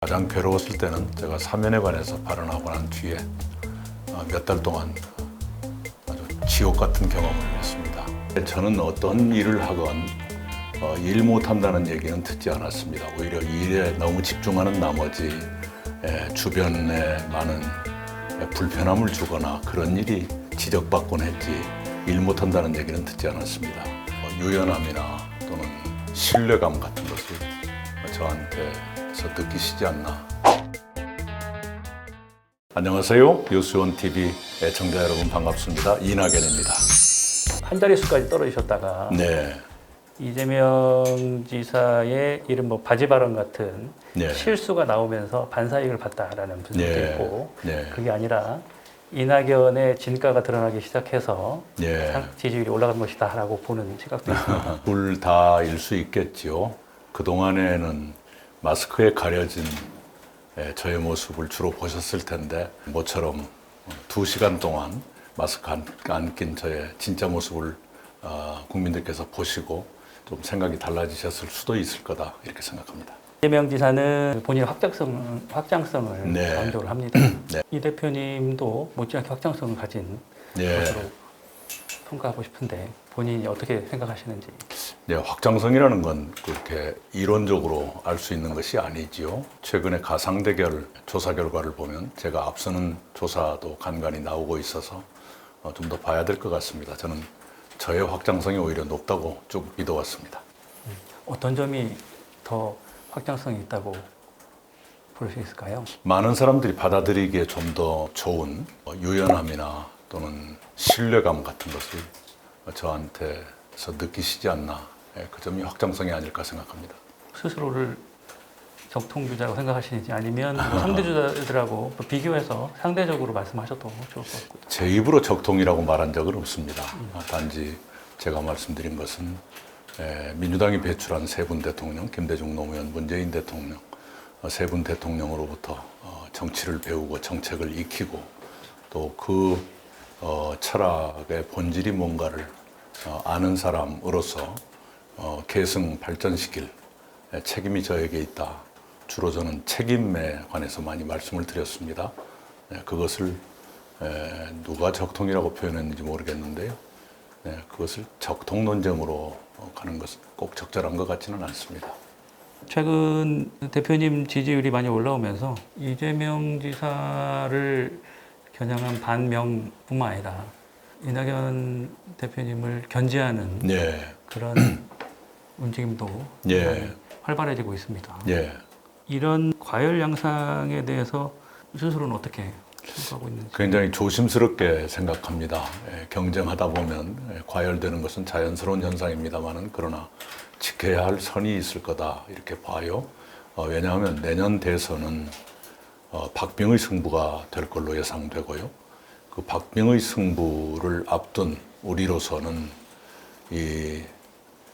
가장 괴로웠을 때는 제가 사면에 관해서 발언하고 난 뒤에 몇 달 동안 아주 지옥 같은 경험을 했습니다. 저는 어떤 일을 하건 일 못한다는 얘기는 듣지 않았습니다. 오히려 일에 너무 집중하는 나머지 주변에 많은 불편함을 주거나 그런 일이 지적받곤 했지 일 못한다는 얘기는 듣지 않았습니다. 유연함이나 또는 신뢰감 같은 것을 저한테서 느끼시지 않나. 안녕하세요. 유수원TV 애청자 여러분 반갑습니다. 이낙연입니다. 한 자릿수까지 떨어지셨다가 네. 이재명 지사의 이른 바지 발언 같은 네. 실수가 나오면서 반사이익을 봤다라는 분석도 네. 있고 네. 그게 아니라 이낙연의 진가가 드러나기 시작해서 네. 지지율이 올라간 것이다라고 보는 시각도 있습니다. 둘 다일 수 있겠지요. 그동안에는 마스크에 가려진 저의 모습을 주로 보셨을 텐데 모처럼 2시간 동안 마스크 안 낀 저의 진짜 모습을 국민들께서 보시고 좀 생각이 달라지셨을 수도 있을 거다 이렇게 생각합니다. 이재명 지사는 본인의 확장성을 네. 강조를 합니다. 네. 이 대표님도 못지않게 확장성을 가진 네. 것으로 평가하고 싶은데 본인이 어떻게 생각하시는지. 네, 확장성이라는 건 그렇게 이론적으로 알 수 있는 것이 아니지요. 최근에 가상대결 조사 결과를 보면 제가 앞서는 조사도 간간히 나오고 있어서 좀 더 봐야 될 것 같습니다. 저는 저의 확장성이 오히려 높다고 쭉 믿어왔습니다. 어떤 점이 더 확장성이 있다고 볼 수 있을까요? 많은 사람들이 받아들이기에 좀 더 좋은 유연함이나 또는 신뢰감 같은 것을 저한테서 느끼시지 않나. 그 점이 확장성이 아닐까 생각합니다. 스스로를 적통주자라고 생각하시는지 아니면 상대주자들하고 비교해서 상대적으로 말씀하셔도 좋을 것 같고요. 제 입으로 적통이라고 말한 적은 없습니다. 단지 제가 말씀드린 것은 민주당이 배출한 세 분 대통령, 김대중 노무현, 문재인 대통령, 세 분 대통령으로부터 정치를 배우고 정책을 익히고 또 그 철학의 본질이 뭔가를 아는 사람으로서 계승 발전시킬 책임이 저에게 있다. 주로 저는 책임에 관해서 많이 말씀을 드렸습니다. 그것을 누가 적통이라고 표현했는지 모르겠는데요. 그것을 적통 논쟁으로 가는 것은 꼭 적절한 것 같지는 않습니다. 최근 대표님 지지율이 많이 올라오면서 이재명 지사를 겨냥한 반명뿐만 아니라 이낙연 대표님을 견제하는 네. 그런 움직임도 예. 활발해지고 있습니다. 예. 이런 과열 양상에 대해서 스스로는 어떻게 생각하고 있는지. 굉장히 조심스럽게 생각합니다. 경쟁하다 보면 과열되는 것은 자연스러운 현상입니다만은 그러나 지켜야 할 선이 있을 거다 이렇게 봐요. 왜냐하면 내년 대선은 박빙의 승부가 될 걸로 예상되고요. 그 박빙의 승부를 앞둔 우리로서는 이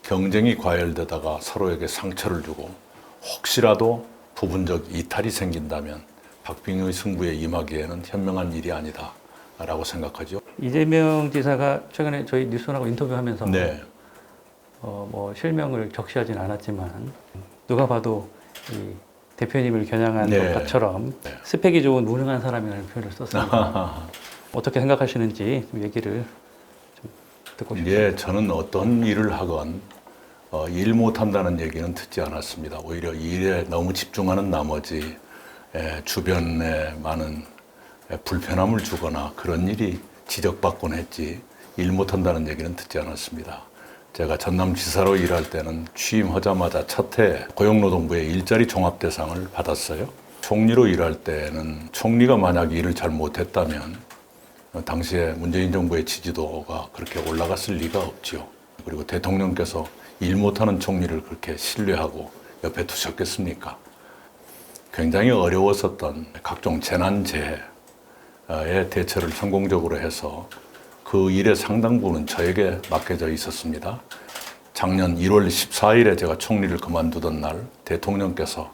경쟁이 과열되다가 서로에게 상처를 주고 혹시라도 부분적 이탈이 생긴다면 박빙의 승부에 임하기에는 현명한 일이 아니다라고 생각하죠. 이재명 지사가 최근에 저희 뉴스원하고 인터뷰하면서 네. 뭐 실명을 적시하진 않았지만 누가 봐도 이 대표님을 겨냥한 네. 것처럼 네. 스펙이 좋은 무능한 사람이라는 표현을 썼습니다. 어떻게 생각하시는지 좀 얘기를 좀 듣고 싶습니다. 예, 저는 어떤 일을 하건 일 못한다는 얘기는 듣지 않았습니다. 오히려 일에 너무 집중하는 나머지 주변에 많은 불편함을 주거나 그런 일이 지적받곤 했지 일 못한다는 얘기는 듣지 않았습니다. 제가 전남지사로 일할 때는 취임하자마자 첫 해 고용노동부의 일자리 종합대상을 받았어요. 총리로 일할 때는 총리가 만약 일을 잘 못했다면 당시에 문재인 정부의 지지도가 그렇게 올라갔을 리가 없지요. 그리고 대통령께서 일 못하는 총리를 그렇게 신뢰하고 옆에 두셨겠습니까? 굉장히 어려웠었던 각종 재난재해의 대처를 성공적으로 해서 그 일의 상당 부분은 저에게 맡겨져 있었습니다. 작년 1월 14일에 제가 총리를 그만두던 날 대통령께서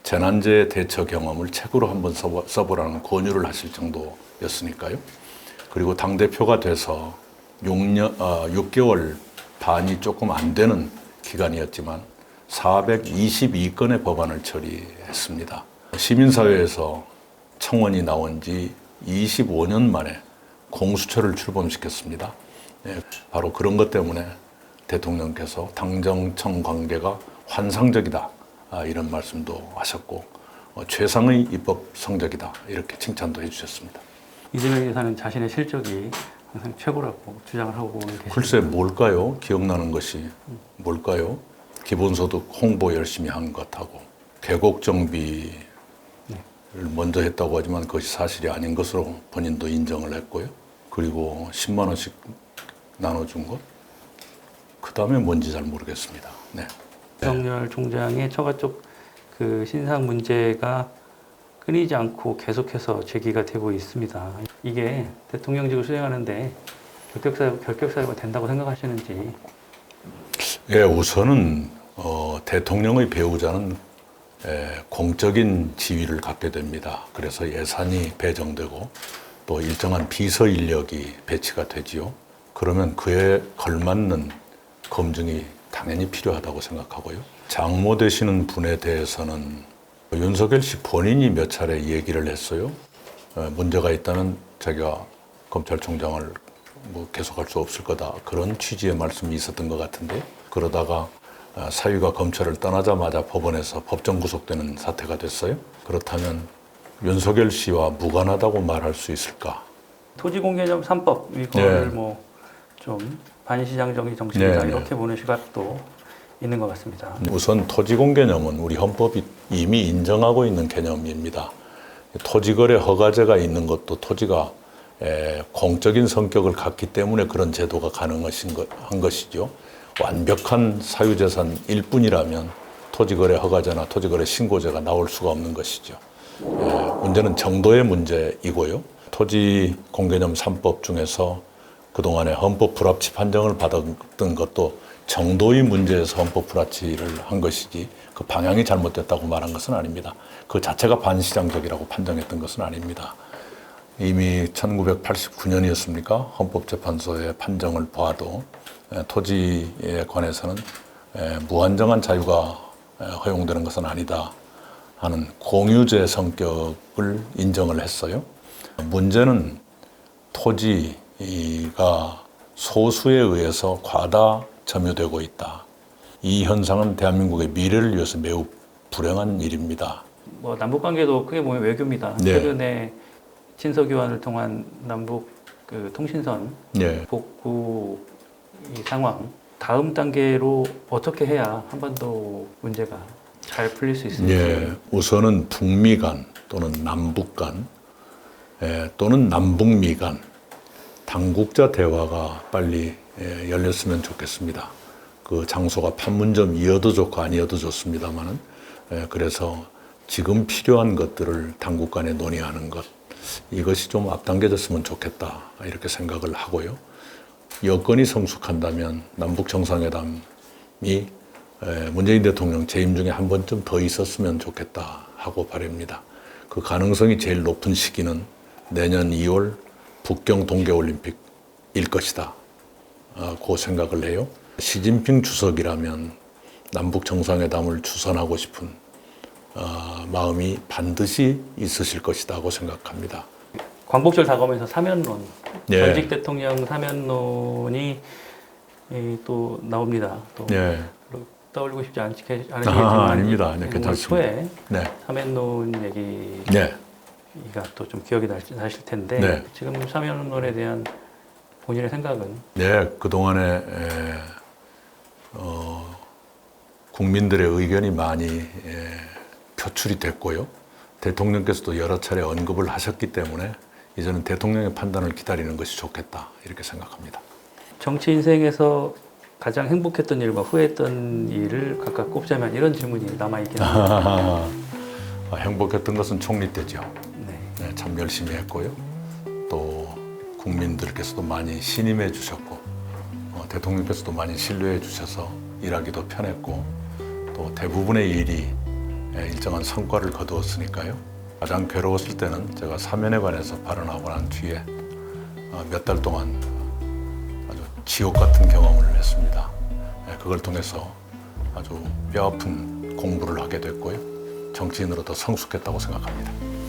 재난재해 대처 경험을 책으로 한번 써보라는 권유를 하실 정도였으니까요. 그리고 당대표가 돼서 6개월 반이 조금 안 되는 기간이었지만 422건의 법안을 처리했습니다. 시민사회에서 청원이 나온 지 25년 만에 공수처를 출범시켰습니다. 예, 바로 그런 것 때문에 대통령께서 당정청 관계가 환상적이다, 이런 말씀도 하셨고, 최상의 입법 성적이다, 이렇게 칭찬도 해주셨습니다. 이재명 지사는 자신의 실적이 항상 최고라고 주장을 하고 계십니다. 글쎄 뭘까요? 기억나는 것이 뭘까요? 기본소득 홍보 열심히 한 것하고 계곡 정비를 먼저 했다고 하지만 그것이 사실이 아닌 것으로 본인도 인정을 했고요. 그리고 10만 원씩 나눠준 것. 그 다음에 뭔지 잘 모르겠습니다. 네. 윤석열 총장의 처가 쪽 그 신상 문제가 끊이지 않고 계속해서 제기가 되고 있습니다. 이게 대통령직을 수행하는데 결격사유가 된다고 생각하시는지. 예, 우선은 대통령의 배우자는 공적인 지위를 갖게 됩니다. 그래서 예산이 배정되고 또 일정한 비서 인력이 배치가 되지요. 그러면 그에 걸맞는 검증이 당연히 필요하다고 생각하고요. 장모 되시는 분에 대해서는 윤석열 씨 본인이 몇 차례 얘기를 했어요. 문제가 있다면 자기가 검찰총장을 계속할 수 없을 거다, 그런 취지의 말씀이 있었던 것 같은데, 그러다가 사위가 검찰을 떠나자마자 법원에서 법정 구속되는 사태가 됐어요. 그렇다면 윤석열 씨와 무관하다고 말할 수 있을까? 토지공개념 3법 이걸 좀 반시장적인 정책이다, 이렇게 보는 시각도 있는 것 같습니다. 우선 토지공개념은 우리 헌법이 이미 인정하고 있는 개념입니다. 토지거래 허가제가 있는 것도 토지가 공적인 성격을 갖기 때문에 그런 제도가 가능한 것이죠. 완벽한 사유재산일 뿐이라면 토지거래 허가제나 토지거래 신고제가 나올 수가 없는 것이죠. 문제는 정도의 문제이고요. 토지공개념 3법 중에서 그동안에 헌법 불합치 판정을 받았던 것도 정도의 문제에서 헌법 불합치를 한 것이지 그 방향이 잘못됐다고 말한 것은 아닙니다. 그 자체가 반시장적이라고 판정했던 것은 아닙니다. 이미 1989년이었습니까? 헌법재판소의 판정을 봐도 토지에 관해서는 무한정한 자유가 허용되는 것은 아니다 하는 공유제 성격을 인정을 했어요. 문제는 토지가 소수에 의해서 과다 점유되고 있다. 이 현상은 대한민국의 미래를 위해서 매우 불행한 일입니다. 남북 관계도 크게 보면 외교입니다. 네. 최근에 친서 교환을 통한 남북 그 통신선 복구 이 상황, 다음 단계로 어떻게 해야 한반도 문제가 잘 풀릴 수 있을지. 우선은 북미 간 또는 남북 간 또는 남북미 간 당국자 대화가 빨리 열렸으면 좋겠습니다. 그 장소가 판문점이어도 좋고 아니어도 좋습니다만은, 그래서 지금 필요한 것들을 당국 간에 논의하는 것, 이것이 좀 앞당겨졌으면 좋겠다, 이렇게 생각을 하고요. 여건이 성숙한다면 남북 정상회담이 문재인 대통령 재임 중에 한 번쯤 더 있었으면 좋겠다 하고 바랍니다. 그 가능성이 제일 높은 시기는 내년 2월 북경 동계올림픽일 것이다, 그 생각을 해요. 시진핑 주석이라면 남북 정상회담을 주선하고 싶은 마음이 반드시 있으실 것이라고 생각합니다. 광복절 다가오면서 사면론, 전직 대통령 사면론이 또 나옵니다. 또 떠올리고 싶지 않으시겠지만 아닙니다. 괜찮습니다. 초에 사면론 얘기가 또 좀 기억이 나실 텐데 지금 사면론에 대한 본인의 생각은? 그동안에 국민들의 의견이 많이 표출이 됐고요. 대통령께서도 여러 차례 언급을 하셨기 때문에 이제는 대통령의 판단을 기다리는 것이 좋겠다, 이렇게 생각합니다. 정치 인생에서 가장 행복했던 일과 후회했던 일을 각각 꼽자면 이런 질문이 남아있긴 합니다. 행복했던 것은 총리 때죠. 참 열심히 했고요. 또 국민들께서도 많이 신임해 주셨고, 대통령께서도 많이 신뢰해 주셔서 일하기도 편했고, 또 대부분의 일이 일정한 성과를 거두었으니까요. 가장 괴로웠을 때는 제가 사면에 관해서 발언하고 난 뒤에 몇 달 동안 아주 지옥 같은 경험을 했습니다. 그걸 통해서 아주 뼈아픈 공부를 하게 됐고요. 정치인으로 더 성숙했다고 생각합니다.